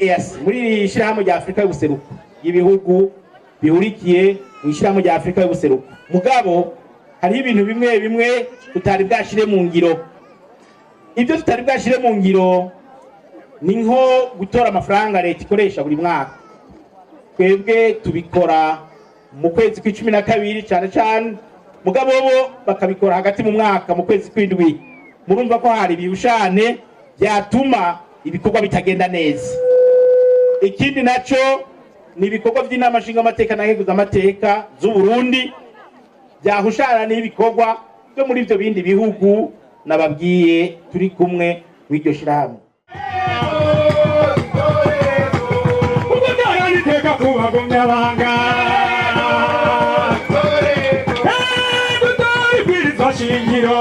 EAC, muri ishirahamwe rya Afrika y'ubuseruko, ibihugu bihurikiye mu ishirahamwe rya Afrika y'ubuseruko. Mugabo hari ibintu bimwe bimwe tutari bwashire mu ngiro. Ibyo tutari bwashire mu ngiro ni nko gutora amafaranga leta ikoresha buri mwaka. Twebwe tubikora mu kwezi kw'icumi na kabiri cyane cyane, mugabo bo bakabikora hagati mu mwaka mu kwezi kw'indwi. Murumva ko hari ibihushane byatuma ibikorwa bitagenda neza. Ikindi naco ni ibikorwa by'inama nshingamateka na nkenguzamateka z'u Burundi byahushana n'ibikorwa byo muri ibyo bindi bihugu nababwiye turi kumwe w'iryo shirahamwe. Shingiro